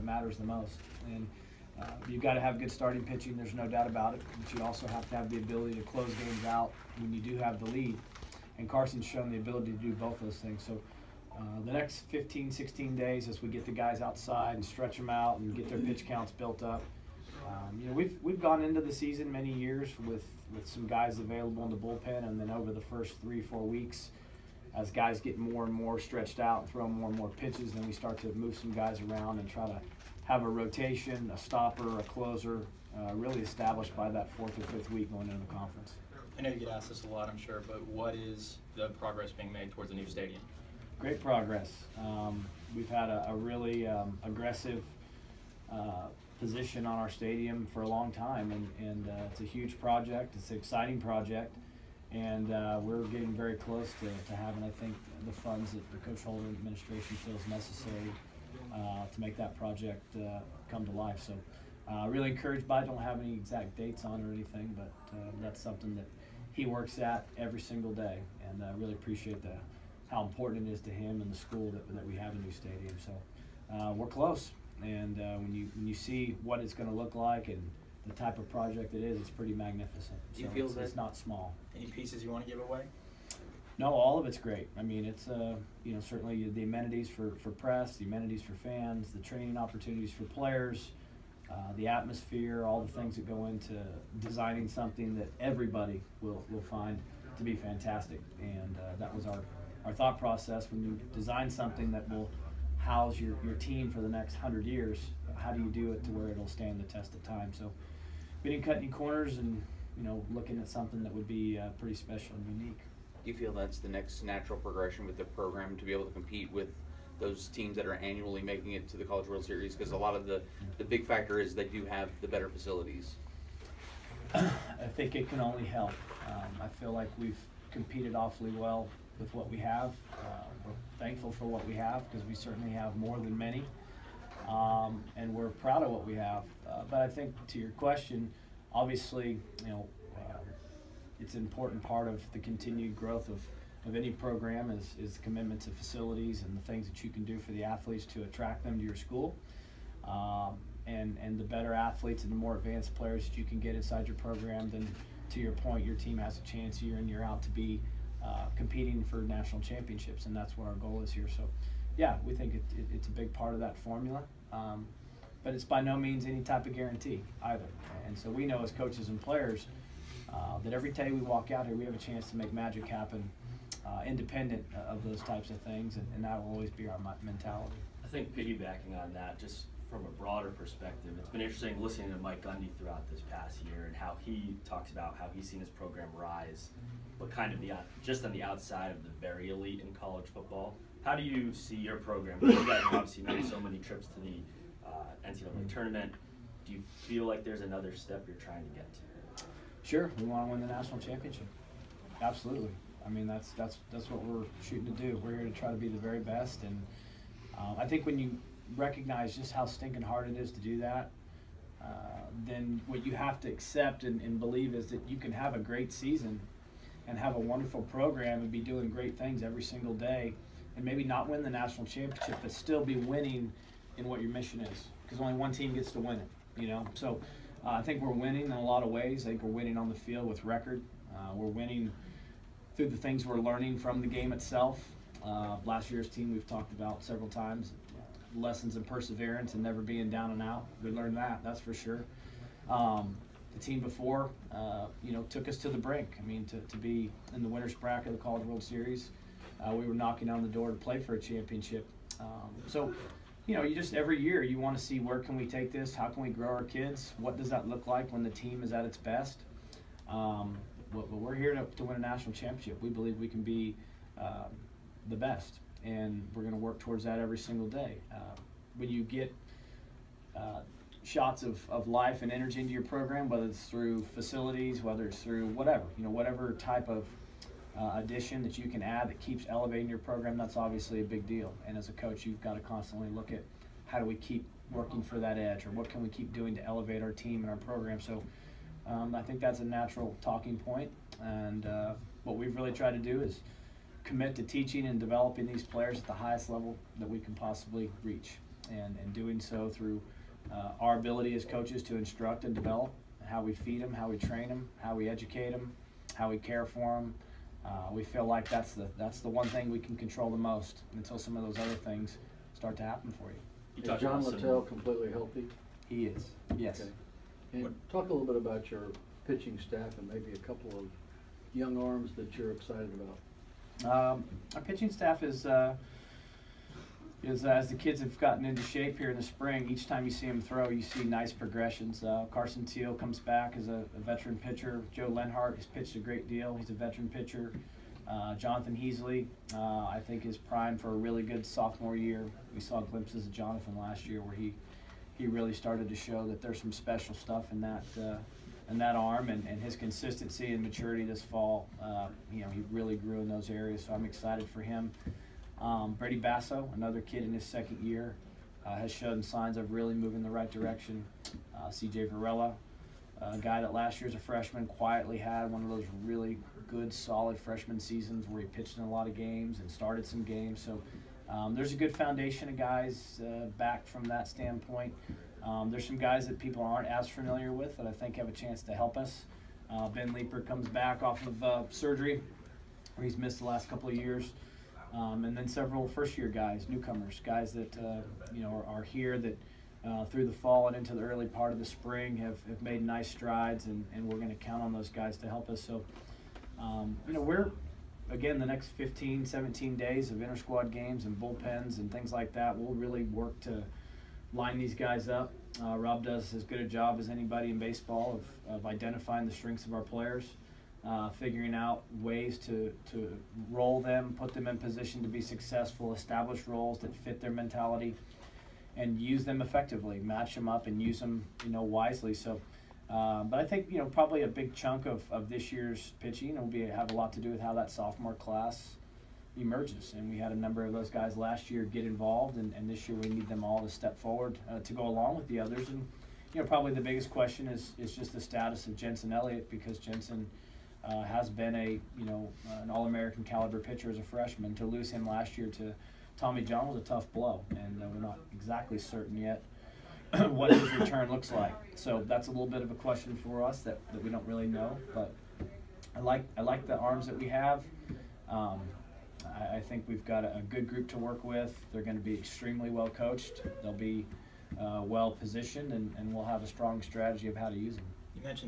matters the most. And you've got to have good starting pitching, there's no doubt about it, but you also have to have the ability to close games out when you do have the lead. And Carson's shown the ability to do both those things. So the next 15, 16 days, as we get the guys outside and stretch them out and get their pitch counts built up, we've gone into the season many years with some guys available in the bullpen, and then over the first 3-4 weeks, as guys get more and more stretched out and throw more and more pitches, then we start to move some guys around and try to have a rotation, a stopper, a closer, really established by that 4th or 5th week going into the conference. I know you get asked this a lot, I'm sure, but what is the progress being made towards the new stadium? Great progress. We've had a really aggressive position on our stadium for a long time, and it's a huge project. It's an exciting project, and we're getting very close to having, I think, the funds that the Coach Holder administration feels necessary to make that project come to life. So really encouraged by it. Don't have any exact dates on or anything, but that's something that he works at every single day, and I really appreciate how important it is to him and the school that we have a new stadium. So we're close, and when you see what it's going to look like and the type of project it is, it's pretty magnificent. Do you feel it's not small. Any pieces you want to give away? No, all of it's great. I mean, it's certainly the amenities for press, the amenities for fans, the training opportunities for players, the atmosphere, all the things that go into designing something that everybody will find to be fantastic. And that was our thought process when you design something that will house your team for the next 100 years. How do you do it to where it'll stand the test of time? So we didn't cut any corners, and looking at something that would be pretty special and unique. Do you feel that's the next natural progression with the program to be able to compete with those teams that are annually making it to the College World Series? Because a lot of the big factor is they do have the better facilities. I think it can only help. I feel like we've competed awfully well with what we have. We're thankful for what we have, because we certainly have more than many, and we're proud of what we have. But I think, to your question, obviously, it's an important part of the continued growth of any program is commitment to facilities and the things that you can do for the athletes to attract them to your school. And the better athletes and the more advanced players that you can get inside your program, then, to your point, your team has a chance year in, year out to be competing for national championships, and that's what our goal is here. So, yeah, we think it's a big part of that formula, but it's by no means any type of guarantee either. And so we know as coaches and players that every day we walk out here, we have a chance to make magic happen, independent of those types of things, and that will always be our mentality. I think piggybacking on that, just from a broader perspective, it's been interesting listening to Mike Gundy throughout this past year and how he talks about how he's seen his program rise, but kind of just on the outside of the very elite in college football. How do you see your program? You guys have obviously made so many trips to the NCAA tournament. Do you feel like there's another step you're trying to get to? Sure, we want to win the national championship. Absolutely. I mean, that's what we're shooting to do. We're here to try to be the very best, and I think when you recognize just how stinking hard it is to do that, then what you have to accept and believe is that you can have a great season and have a wonderful program and be doing great things every single day, and maybe not win the national championship, but still be winning in what your mission is, because only one team gets to win it, So I think we're winning in a lot of ways. I think we're winning on the field with record. We're winning through the things we're learning from the game itself. Last year's team we've talked about several times, lessons in perseverance and never being down and out. We learned that's for sure. The team before, took us to the brink. I mean, to be in the winner's bracket of the College World Series, we were knocking on the door to play for a championship. So, you just every year you want to see where can we take this, how can we grow our kids, what does that look like when the team is at its best. But we're here to win a national championship. We believe we can be the best, and we're going to work towards that every single day. When you get shots of life and energy into your program, whether it's through facilities, whether it's through whatever type of addition that you can add that keeps elevating your program, that's obviously a big deal. And as a coach, you've got to constantly look at how do we keep working for that edge, or what can we keep doing to elevate our team and our program. So I think that's a natural talking point, and what we've really tried to do is commit to teaching and developing these players at the highest level that we can possibly reach. and doing so through our ability as coaches to instruct and develop, how we feed them, how we train them, how we educate them, how we care for them. We feel like that's the one thing we can control the most until some of those other things start to happen for you. Is John Littell completely healthy? He is, yes. Okay. And talk a little bit about your pitching staff and maybe a couple of young arms that you're excited about. Our pitching staff is as the kids have gotten into shape here in the spring, each time you see them throw, you see nice progressions. Carson Teal comes back as a veteran pitcher. Joe Lenhart has pitched a great deal. He's a veteran pitcher. Jonathan Heasley, I think, is primed for a really good sophomore year. We saw glimpses of Jonathan last year where he really started to show that there's some special stuff in that arm, and his consistency and maturity this fall. He really grew in those areas, so I'm excited for him. Brady Basso, another kid in his second year, has shown signs of really moving in the right direction. CJ Varela, a guy that last year as a freshman quietly had one of those really good, solid freshman seasons where he pitched in a lot of games and started some games. So there's a good foundation of guys back from that standpoint. There's some guys that people aren't as familiar with that I think have a chance to help us. Ben Leeper comes back off of surgery where he's missed the last couple of years. And then several first-year guys, newcomers, guys that are here that through the fall and into the early part of the spring have made nice strides, and we're going to count on those guys to help us. So, we're, again, the next 15, 17 days of inter-squad games and bullpens and things like that, we'll really work to line these guys up. Rob does as good a job as anybody in baseball of identifying the strengths of our players. Figuring out ways to roll them, put them in position to be successful, establish roles that fit their mentality, and use them effectively, match them up and use them, wisely. So, but I think, probably a big chunk of this year's pitching will have a lot to do with how that sophomore class emerges. And we had a number of those guys last year get involved, and this year we need them all to step forward to go along with the others. And, probably the biggest question is just the status of Jensen Elliott, because Jensen has been an All-American caliber pitcher as a freshman. To lose him last year to Tommy John was a tough blow, and we're not exactly certain yet what his return looks like. So that's a little bit of a question for us that we don't really know. But I like the arms that we have. I think we've got a good group to work with. They're going to be extremely well coached. They'll be well positioned, and we'll have a strong strategy of how to use them. You mentioned